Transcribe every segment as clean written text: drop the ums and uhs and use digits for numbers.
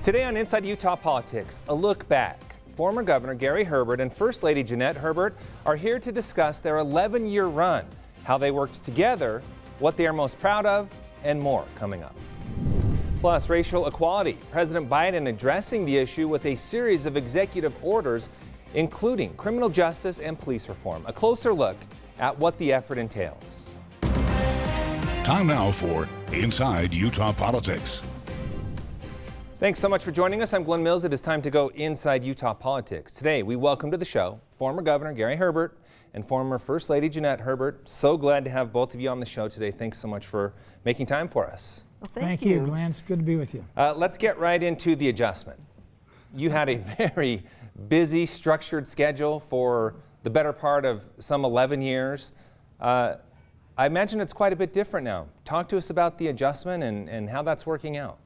Today on Inside Utah Politics, a look back. Former Governor Gary Herbert and First Lady Jeanette Herbert are here to discuss their 11-year run, how they worked together, what they are most proud of, and more coming up. Plus, racial equality. President Biden addressing the issue with a series of executive orders, including criminal justice and police reform. A closer look at what the effort entails. Time now for Inside Utah Politics. Thanks so much for joining us. I'm Glenn Mills. It is time to go inside Utah politics. Today, we welcome to the show former Governor Gary Herbert and former First Lady Jeanette Herbert. So glad to have both of you on the show today. Thanks so much for making time for us. Well, thank you, Glenn. It's good to be with you. Let's get right into the adjustment. You had a very busy, structured schedule for the better part of some 11 years. I imagine it's quite a bit different now. Talk to us about the adjustment and how that's working out.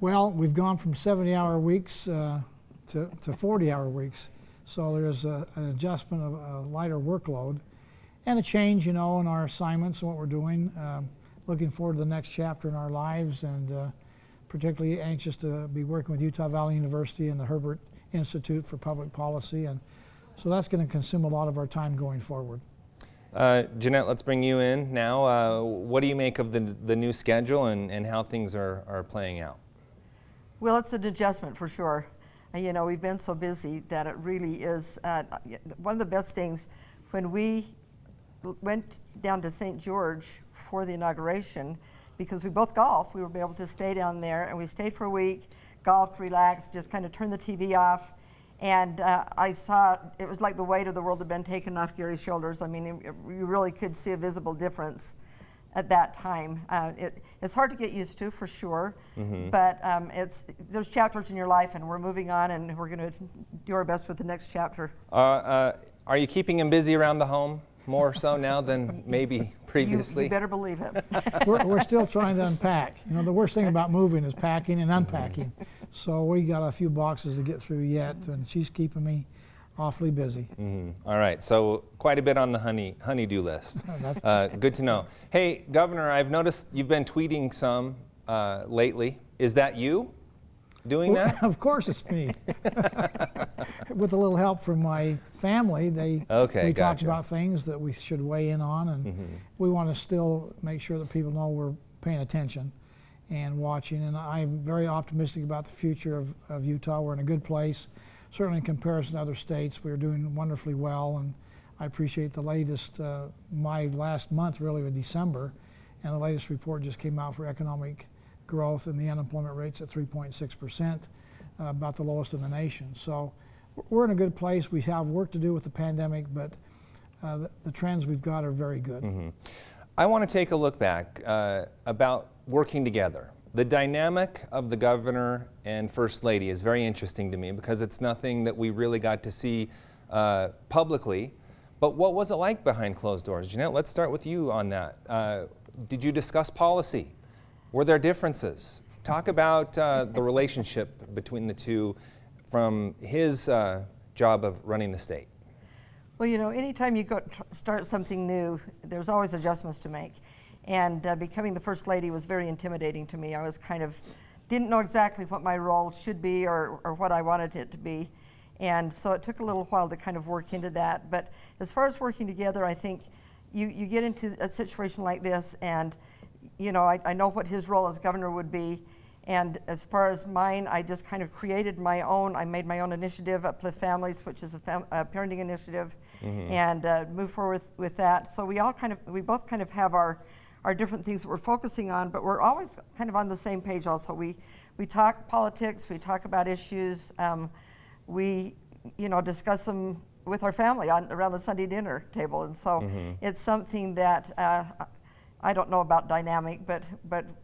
Well, we've gone from 70-hour weeks to 40-hour weeks, so there's an adjustment of a lighter workload and a change, in our assignments and what we're doing. Looking forward to the next chapter in our lives, and particularly anxious to be working with Utah Valley University and the Herbert Institute for Public Policy, and so that's going to consume a lot of our time going forward. Jeanette, let's bring you in now. What do you make of the new schedule and how things are playing out? Well, it's an adjustment for sure. We've been so busy that it really is one of the best things. When we went down to St. George for the inauguration, because we both golf, we were able to stay down there, and we stayed for a week, golfed, relaxed, just kind of turned the TV off. And I saw, it was like the weight of the world had been taken off Gary's shoulders. I mean, you really could see a visible difference at that time. It's hard to get used to, for sure, but there's chapters in your life, and we're moving on, and we're going to do our best with the next chapter. Are you keeping him busy around the home more so now than maybe previously? You better believe it. We're still trying to unpack. The worst thing about moving is packing and unpacking. So we got a few boxes to get through yet, and she's keeping me awfully busy. All right, so quite a bit on the honey-do list. Good to know. Hey, Governor, I've noticed you've been tweeting some lately. Is that you doing that? Of course it's me. With a little help from my family, we talked about things that we should weigh in on, and we want to still make sure that people know we're paying attention and watching, and I'm very optimistic about the future of Utah. We're in a good place. Certainly in comparison to other states, we're doing wonderfully well, and I appreciate the latest, my last month really was December, and the latest report just came out for economic growth, and the unemployment rate's at 3.6%, about the lowest in the nation. So we're in a good place. We have work to do with the pandemic, but the trends we've got are very good. I want to take a look back about working together. The dynamic of the governor and First Lady is very interesting to me because it's nothing that we really got to see publicly. But what was it like behind closed doors? Jeanette, let's start with you on that. Did you discuss policy? Were there differences? Talk about the relationship between the two from his job of running the state. Well, anytime you start something new, there's always adjustments to make. And becoming the First Lady was very intimidating to me. I was didn't know exactly what my role should be or what I wanted it to be. And so it took a little while to kind of work into that. But as far as working together, I think you get into a situation like this, and I know what his role as governor would be. And as far as mine, I just kind of created my own. I made my own initiative, Uplift Families, which is a parenting initiative, and move forward with that. So we both kind of have our different things that we're focusing on, but we're always kind of on the same page also. We talk politics, we talk about issues, we discuss them with our family around the Sunday dinner table, and so it's something that I don't know about dynamic, but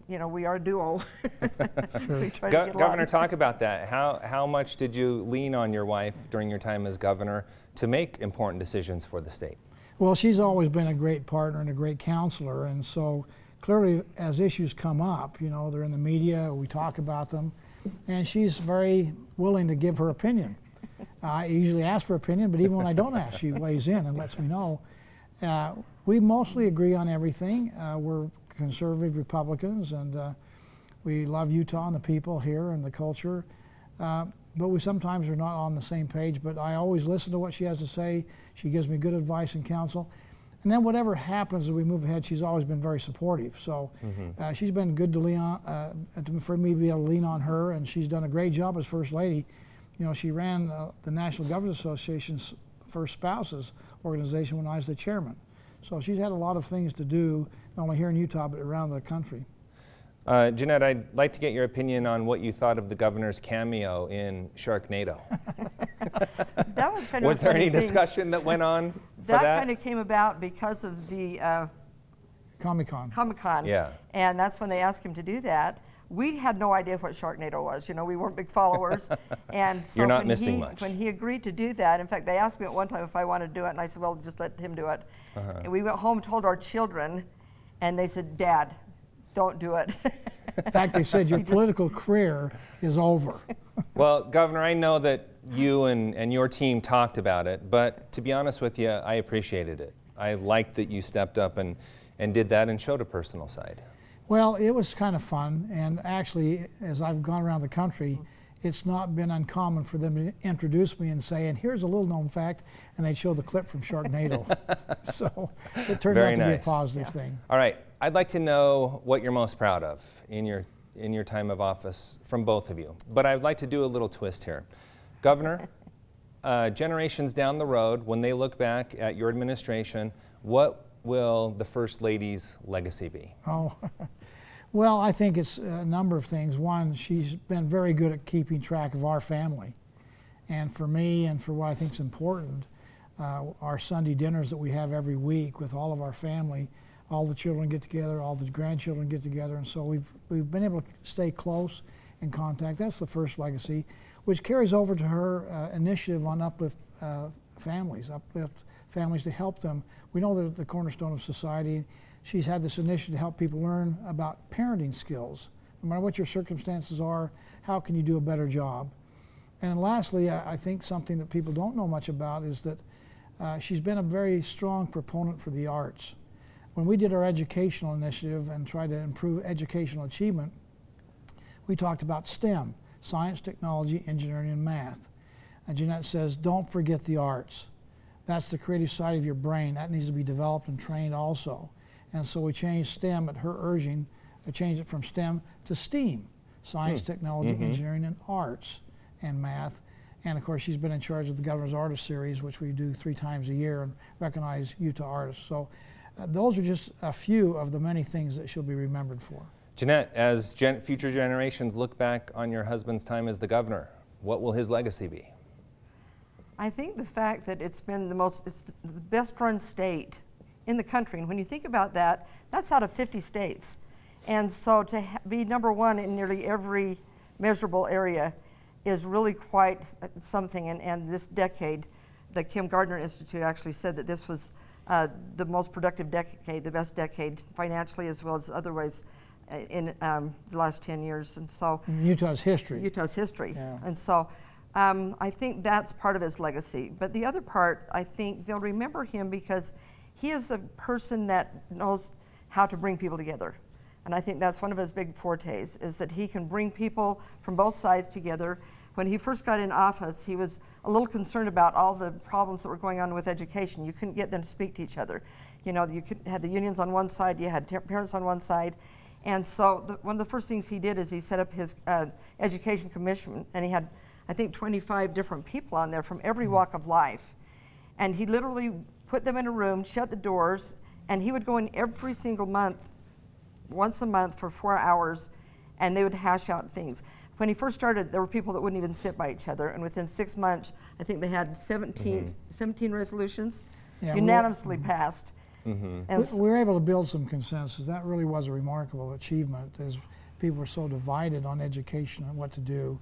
we are a duo. We try to get Governor, along. talk about that. How much did you lean on your wife during your time as governor to make important decisions for the state? Well, she's always been a great partner and a great counselor, and so clearly as issues come up, they're in the media, we talk about them, and she's very willing to give her opinion. I usually ask for opinion, but even when I don't ask, she weighs in and lets me know. We mostly agree on everything. We're conservative Republicans, and We love Utah and the people here and the culture, but we sometimes are not on the same page, but I always listen to what she has to say. She gives me good advice and counsel. And then whatever happens as we move ahead, she's always been very supportive. So she's been good to lean on, for me to be able to lean on her, and she's done a great job as First Lady. You know, she ran the National Governors Association's First Spouses organization when I was the chairman. So she's had a lot of things to do, not only here in Utah, but around the country. Jeanette, I'd like to get your opinion on what you thought of the governor's cameo in Sharknado. That was kind of Was there any discussion that went on for that? That kind of came about because of the Comic-Con. Yeah. And that's when they asked him to do that. We had no idea what Sharknado was. You know, we weren't big followers. And so You're not missing much. When he agreed to do that, in fact, they asked me at one time if I wanted to do it, and I said, well, just let him do it. And we went home and told our children, and they said, Dad, don't do it. In fact, they said your political career is over. Well, Governor, I know that you and your team talked about it, but to be honest with you, I appreciated it. I liked that you stepped up and did that and showed a personal side. Well, it was kind of fun, and actually, as I've gone around the country, it's not been uncommon for them to introduce me and say, and here's a little known fact, and they'd show the clip from Sharknado. So it turned out to be a positive thing. All right, I'd like to know what you're most proud of in your time of office from both of you, but I'd like to do a little twist here. Governor, generations down the road, when they look back at your administration, what will the First Lady's legacy be? Oh, well, I think it's a number of things. One, she's been very good at keeping track of our family. And for me, and for what I think is important, our Sunday dinners that we have every week with all of our family, all the children get together, all the grandchildren get together, and so we've been able to stay close in contact. That's the first legacy, which carries over to her initiative on uplift families to help them. We know they're the cornerstone of society. She's had this initiative to help people learn about parenting skills. No matter what your circumstances are, how can you do a better job? And lastly, I think something that people don't know much about is that she's been a very strong proponent for the arts. When we did our educational initiative and tried to improve educational achievement, we talked about STEM, science, technology, engineering, and math. And Jeanette says, don't forget the arts. That's the creative side of your brain. That needs to be developed and trained also. And so we changed STEM at her urging. I changed it from STEM to STEAM, science, technology, engineering, and arts, and math. And of course, she's been in charge of the Governor's Artist Series, which we do 3 times a year and recognize Utah artists. So those are just a few of the many things that she'll be remembered for. Jeanette, as future generations look back on your husband's time as the governor, what will his legacy be? I think the fact that it's been it's the best run state in the country, and when you think about that, that's out of 50 states. And so to be #1 in nearly every measurable area is really quite something. And this decade, the Kim Gardner Institute actually said that this was the most productive decade, the best decade financially as well as otherwise in the last 10 years. And so in Utah's history. Utah's history. Yeah. And so I think that's part of his legacy. But the other part, I think they'll remember him because he is a person that knows how to bring people together. And I think that's one of his big fortes, is that he can bring people from both sides together. When he first got in office, he was a little concerned about all the problems that were going on with education. You couldn't get them to speak to each other. You know, you had the unions on one side, you had parents on one side. And so one of the first things he did is he set up his education commission, and he had, I think, 25 different people on there from every walk of life. And he literally put them in a room, shut the doors, and he would go in every single month, once a month for 4 hours, and they would hash out things. When he first started, there were people that wouldn't even sit by each other, and within 6 months, I think they had 17 resolutions unanimously passed. And we were able to build some consensus. That really was a remarkable achievement, as people were so divided on education and what to do.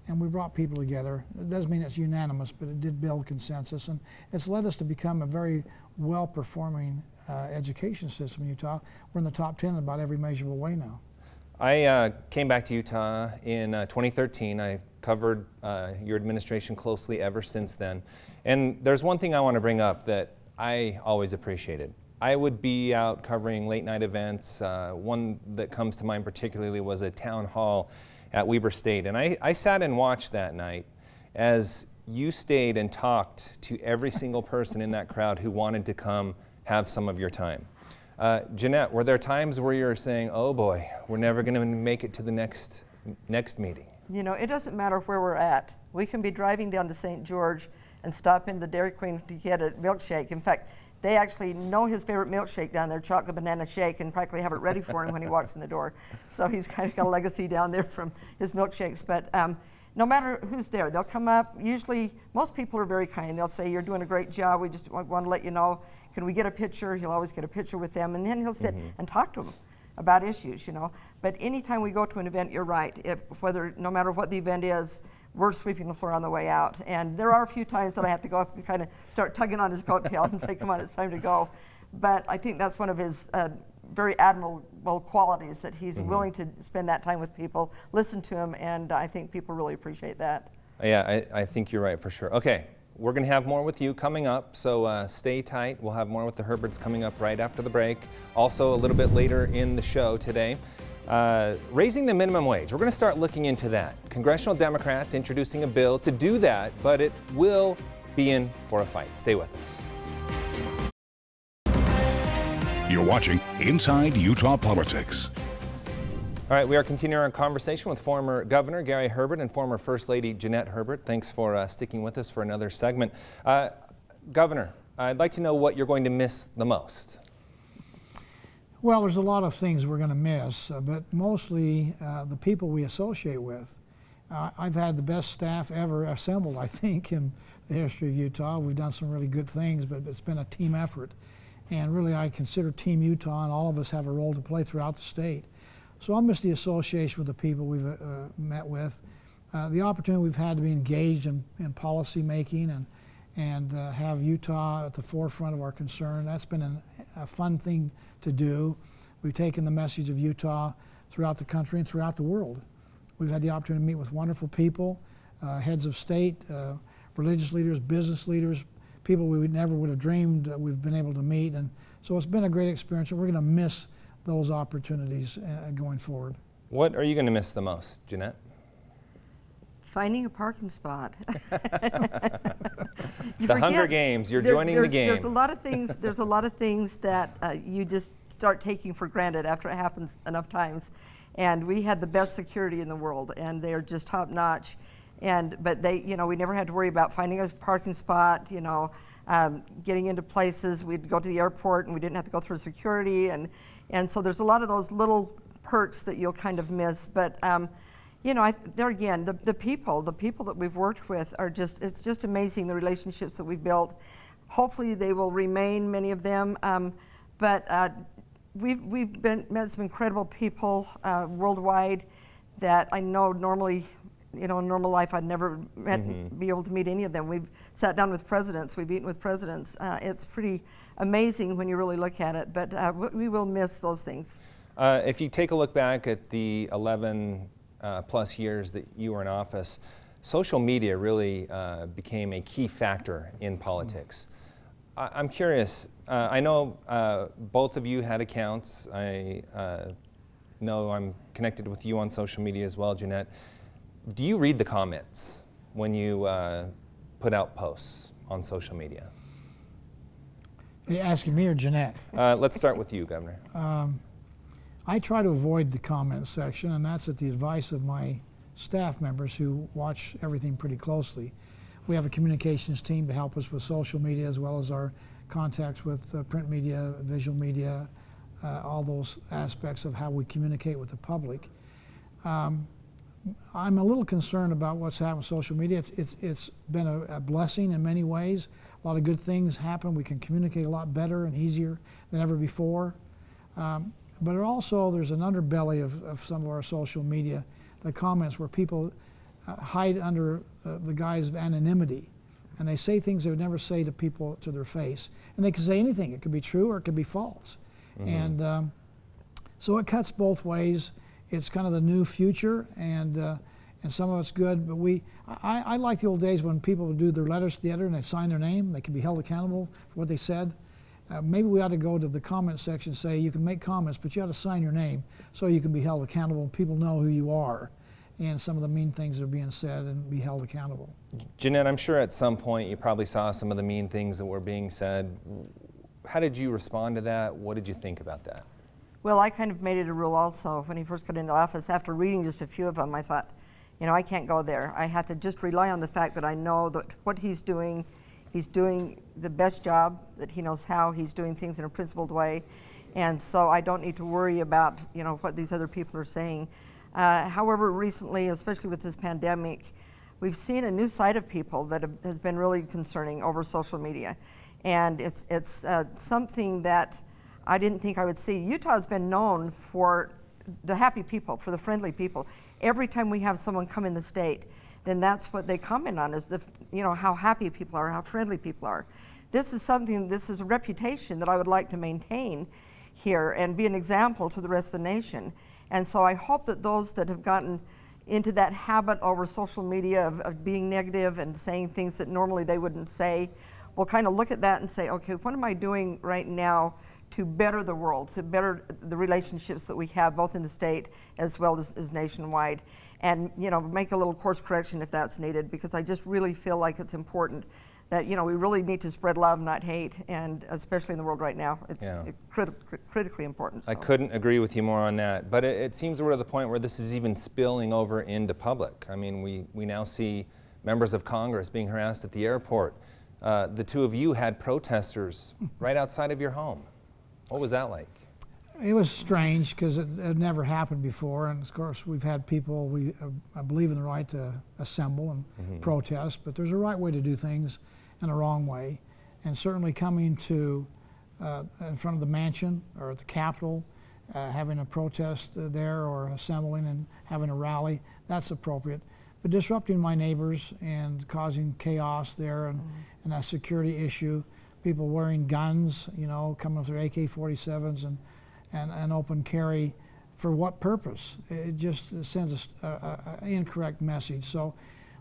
And we brought people together. It doesn't mean it's unanimous, but it did build consensus. And it's led us to become a very well-performing education system in Utah. We're in the top 10 in about every measurable way now. I came back to Utah in 2013. I covered your administration closely ever since then. And there's one thing I want to bring up that I always appreciated. I would be out covering late night events. One that comes to mind particularly was a town hall at Weber State. And I sat and watched that night as you stayed and talked to every single person in that crowd who wanted to come have some of your time. Jeanette, were there times where you were saying, oh boy, we're never going to make it to the next meeting? You know, it doesn't matter where we're at. We can be driving down to St. George and stop in the Dairy Queen to get a milkshake. In fact, they actually know his favorite milkshake down there, chocolate banana shake, and practically have it ready for him when he walks in the door. So he's kind of got a legacy down there from his milkshakes. But no matter who's there, they'll come up. Usually, most people are very kind. They'll say, you're doing a great job. We just want to let you know, can we get a picture? He'll always get a picture with them. And then he'll sit and talk to them about issues, you know. But anytime we go to an event, you're right. No matter what the event is, we're sweeping the floor on the way out. And there are a few times that I have to go up and kind of start tugging on his coattail and say, come on, it's time to go. But I think that's one of his very admirable qualities, that he's willing to spend that time with people, listen to them, and I think people really appreciate that. Yeah, I think you're right for sure. Okay, we're going to have more with you coming up, so stay tight. We'll have more with the Herberts coming up right after the break. Also, a little bit later in the show today, raising the minimum wage. We're going to start looking into that. Congressional Democrats introducing a bill to do that, but it will be in for a fight. Stay with us. You're watching Inside Utah Politics. All right, we are continuing our conversation with former Governor Gary Herbert and former First Lady Jeanette Herbert. Thanks for sticking with us for another segment. Governor, I'd like to know what you're going to miss the most. Well, there's a lot of things we're going to miss, but mostly the people we associate with. I've had the best staff ever assembled, I think, in the history of Utah. We've done some really good things, but it's been a team effort. And really, I consider Team Utah, and all of us have a role to play throughout the state. So I'll miss the association with the people we've met with, the opportunity we've had to be engaged in policy making and have Utah at the forefront of our concern. That's been a fun thing to do. We've taken the message of Utah throughout the country and throughout the world. We've had the opportunity to meet with wonderful people, heads of state, religious leaders, business leaders, people we never would have dreamed we've been able to meet. And so it's been a great experience, and we're going to miss those opportunities going forward. What are you going to miss the most, Jeanette? Finding a parking spot. The Hunger Games, you're joining the game. There's a lot of things. There's a lot of things that you just start taking for granted after it happens enough times. And we had the best security in the world, and they are just top notch. But they, you know, we never had to worry about finding a parking spot. You know, getting into places. We'd go to the airport, and we didn't have to go through security. And so there's a lot of those little perks that you'll kind of miss. But you know, there again, the people that we've worked with are it's just amazing, the relationships that we've built. Hopefully they will remain, many of them. But we've met some incredible people worldwide that I know normally, you know, in normal life I'd never be able to meet any of them. We've sat down with presidents, we've eaten with presidents. It's pretty amazing when you really look at it, but we will miss those things. If you take a look back at the 11 plus years that you were in office, social media really became a key factor in politics. I'm curious, I know both of you had accounts. I know I'm connected with you on social media as well, Jeanette. Do you read the comments when you put out posts on social media? Are you asking me or Jeanette? Let's start with you, Governor. I try to avoid the comment section, and that's at the advice of my staff members who watch everything pretty closely. We have a communications team to help us with social media, as well as our contacts with print media, visual media, all those aspects of how we communicate with the public. I'm a little concerned about what's happened with social media. It's been a blessing in many ways. A lot of good things happen. We can communicate a lot better and easier than ever before. But there's an underbelly of some of our social media, the comments where people hide under the guise of anonymity, and they say things they would never say to people to their face. And they can say anything. It could be true or it could be false. And so it cuts both ways. It's kind of the new future, and some of it's good. But I like the old days when people would do their letters to the editor and they'd sign their name. They could be held accountable for what they said. maybe we ought to go to the comment section and say you can make comments, but you ought to sign your name so you can be held accountable and people know who you are and some of the mean things that are being said and be held accountable. Jeanette, I'm sure at some point you probably saw some of the mean things that were being said. How did you respond to that? What did you think about that? Well, I kind of made it a rule also. When he first got into office, after reading just a few of them, I thought, you know, I can't go there. I have to just rely on the fact that I know that what he's doing the best job, that he knows how, he's doing things in a principled way. And so I don't need to worry about, you know, what these other people are saying. However, recently, especially with this pandemic, we've seen a new side of people that has been really concerning over social media. And it's something that I didn't think I would see. Utah's been known for the happy people, for the friendly people. Every time we have someone come in the state, then that's what they comment on, is how happy people are, how friendly people are. This is a reputation that I would like to maintain here and be an example to the rest of the nation. And so I hope that those that have gotten into that habit over social media of being negative and saying things that normally they wouldn't say will kind of look at that and say, okay, what am I doing right now to better the world, to better the relationships that we have both in the state as well as nationwide, and make a little course correction if that's needed, because I just really feel like it's important that we really need to spread love, not hate, and especially in the world right now, it's critically important. So. I couldn't agree with you more on that, but it seems we're to the point where this is even spilling over into public. I mean, we now see members of Congress being harassed at the airport. The two of you had protesters right outside of your home. What was that like? It was strange because it never happened before, and of course we've had people, I believe in the right to assemble and protest, but there's a right way to do things and a wrong way. And certainly coming to in front of the mansion or at the Capitol, having a protest there or assembling and having a rally, that's appropriate. But disrupting my neighbors and causing chaos there and a security issue, people wearing guns, coming with their AK-47s and open carry, for what purpose? It just sends an incorrect message. So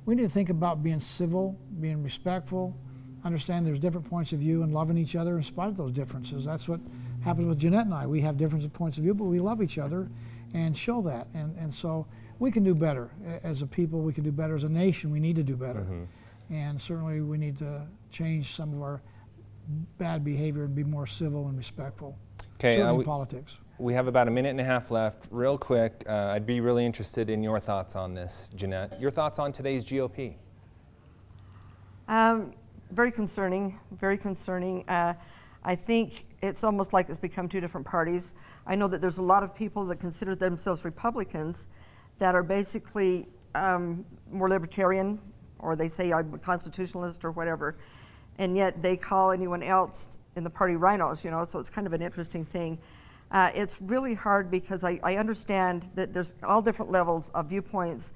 we need to think about being civil, being respectful, understand there's different points of view and loving each other in spite of those differences. That's what happens with Jeanette and I. We have different points of view, but we love each other and show that. And so we can do better as a people. We can do better as a nation. We need to do better. And certainly we need to change some of our bad behavior and be more civil and respectful. Okay, politics. We have about a minute and a half left. Real quick, I'd be really interested in your thoughts on this, Jeanette. Your thoughts on today's GOP? Very concerning, very concerning. I think it's almost like it's become two different parties. I know that there's a lot of people that consider themselves Republicans that are basically more libertarian, or they say I'm a constitutionalist or whatever, and yet they call anyone else in the party rhinos, so it's kind of an interesting thing. It's really hard because I understand that there's all different levels of viewpoints,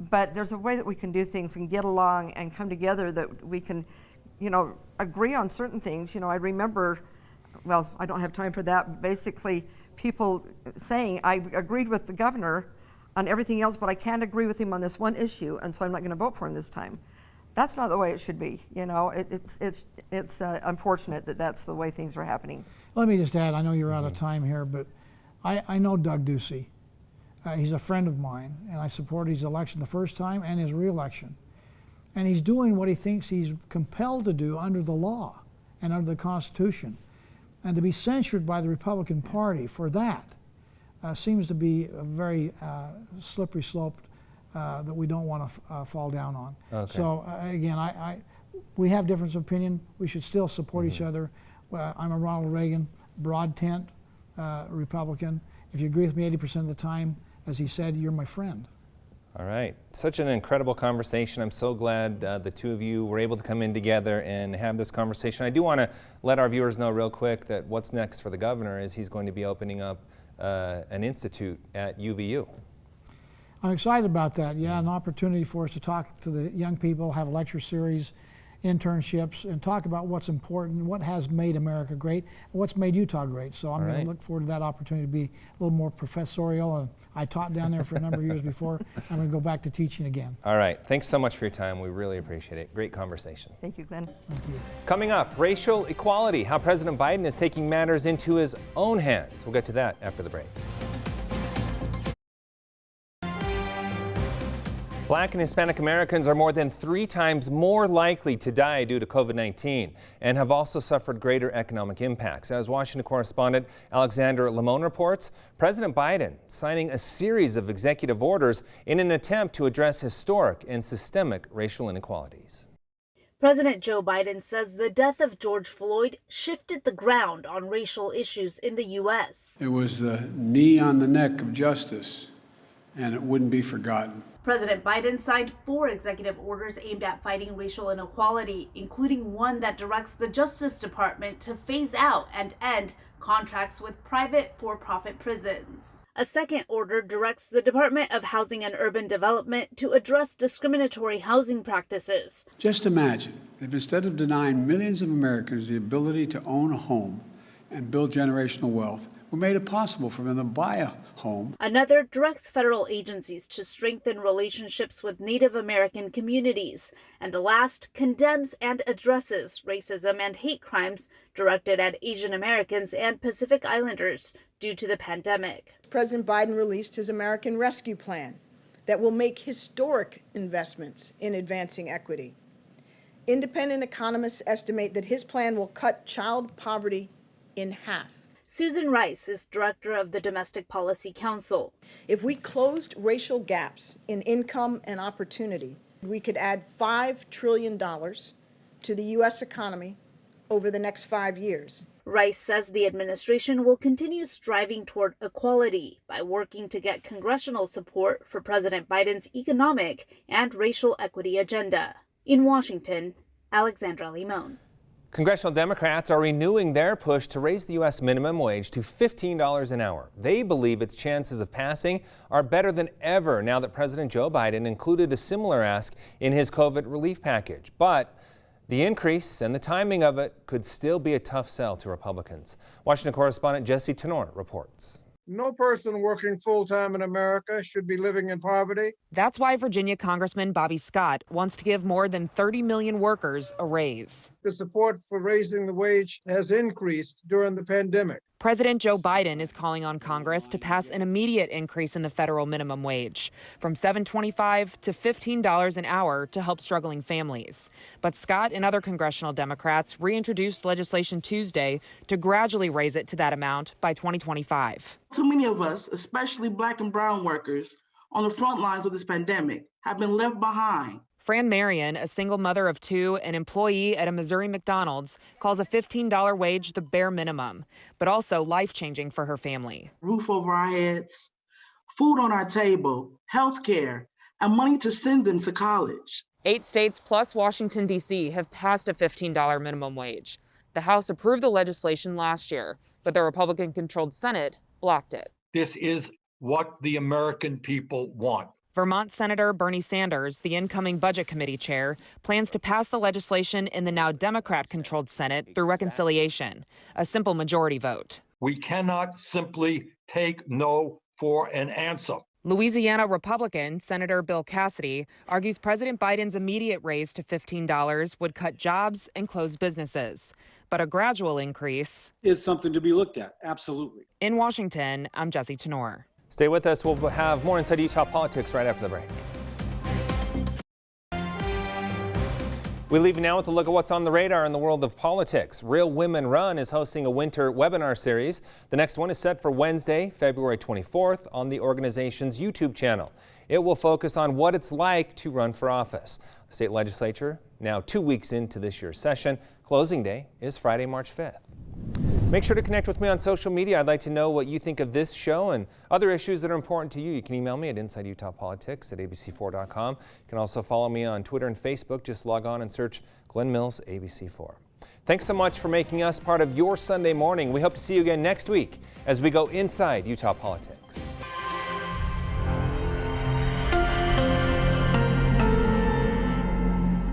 but there's a way that we can do things and get along and come together that we can, agree on certain things. I remember, well, I don't have time for that, but basically people saying, I agreed with the governor on everything else, but I can't agree with him on this one issue, and so I'm not going to vote for him this time. That's not the way it should be. It's unfortunate that that's the way things are happening. Let me just add, I know you're out of time here, but I know Doug Ducey. He's a friend of mine, and I supported his election the first time and his re-election. And he's doing what he thinks he's compelled to do under the law and under the Constitution. And to be censured by the Republican Party for that seems to be a very slippery slope that we don't want to fall down on. Okay. So again, we have difference of opinion. We should still support each other. I'm a Ronald Reagan, broad tent Republican. If you agree with me 80% of the time, as he said, you're my friend. All right. Such an incredible conversation. I'm so glad the two of you were able to come in together and have this conversation. I do want to let our viewers know real quick that what's next for the governor is he's going to be opening up an institute at UVU. I'm excited about that. Yeah, an opportunity for us to talk to the young people, have a lecture series, internships, and talk about what's important, what has made America great, and what's made Utah great. So I'm going to look forward to that opportunity to be a little more professorial. And I taught down there for a number of years before. I'm going to go back to teaching again. All right. Thanks so much for your time. We really appreciate it. Great conversation. Thank you, Glenn. Thank you. Coming up, racial equality, how President Biden is taking matters into his own hands. We'll get to that after the break. Black and Hispanic Americans are more than 3 times more likely to die due to COVID-19 and have also suffered greater economic impacts. As Washington correspondent Alexander Limon reports, President Biden signing a series of executive orders in an attempt to address historic and systemic racial inequalities. President Joe Biden says the death of George Floyd shifted the ground on racial issues in the U.S. It was the knee on the neck of justice, and it wouldn't be forgotten. President Biden signed 4 executive orders aimed at fighting racial inequality, including one that directs the Justice Department to phase out and end contracts with private for-profit prisons. A second order directs the Department of Housing and Urban Development to address discriminatory housing practices. Just imagine if instead of denying millions of Americans the ability to own a home and build generational wealth, we made it possible for them to buy a home. Another directs federal agencies to strengthen relationships with Native American communities. And the last condemns and addresses racism and hate crimes directed at Asian Americans and Pacific Islanders due to the pandemic. President Biden released his American Rescue Plan that will make historic investments in advancing equity. Independent economists estimate that his plan will cut child poverty in half. Susan Rice is director of the Domestic Policy Council. If we closed racial gaps in income and opportunity, we could add $5 trillion to the U.S. economy over the next 5 years. Rice says the administration will continue striving toward equality by working to get congressional support for President Biden's economic and racial equity agenda. In Washington, Alexandra Limon. Congressional Democrats are renewing their push to raise the U.S. minimum wage to $15 an hour. They believe its chances of passing are better than ever now that President Joe Biden included a similar ask in his COVID relief package. But the increase and the timing of it could still be a tough sell to Republicans. Washington correspondent Jesse Tenor reports. No person working full-time in America should be living in poverty. That's why Virginia Congressman Bobby Scott wants to give more than 30 million workers a raise. The support for raising the wage has increased during the pandemic. President Joe Biden is calling on Congress to pass an immediate increase in the federal minimum wage from $7.25 to $15 an hour to help struggling families. But Scott and other congressional Democrats reintroduced legislation Tuesday to gradually raise it to that amount by 2025. Too many of us, especially Black and brown workers on the front lines of this pandemic, have been left behind. Fran Marion, a single mother of 2, an employee at a Missouri McDonald's, calls a $15 wage the bare minimum, but also life-changing for her family. Roof over our heads, food on our table, health care, and money to send them to college. 8 states plus Washington, D.C. have passed a $15 minimum wage. The House approved the legislation last year, but the Republican-controlled Senate blocked it. This is what the American people want. Vermont Senator Bernie Sanders, the incoming Budget Committee chair, plans to pass the legislation in the now Democrat-controlled Senate through reconciliation, a simple majority vote. We cannot simply take no for an answer. Louisiana Republican Senator Bill Cassidy argues President Biden's immediate raise to $15 would cut jobs and close businesses. But a gradual increase is something to be looked at, absolutely. In Washington, I'm Jesse Tenor. Stay with us. We'll have more Inside Utah Politics right after the break. We leave now with a look at what's on the radar in the world of politics. Real Women Run is hosting a winter webinar series. The next one is set for Wednesday, February 24th on the organization's YouTube channel. It will focus on what it's like to run for office. The state legislature now 2 weeks into this year's session. Closing day is Friday, March 5th. Make sure to connect with me on social media. I'd like to know what you think of this show and other issues that are important to you. You can email me at InsideUtahPolitics@abc4.com. You can also follow me on Twitter and Facebook. Just log on and search Glenn Mills ABC4. Thanks so much for making us part of your Sunday morning. We hope to see you again next week as we go inside Utah Politics.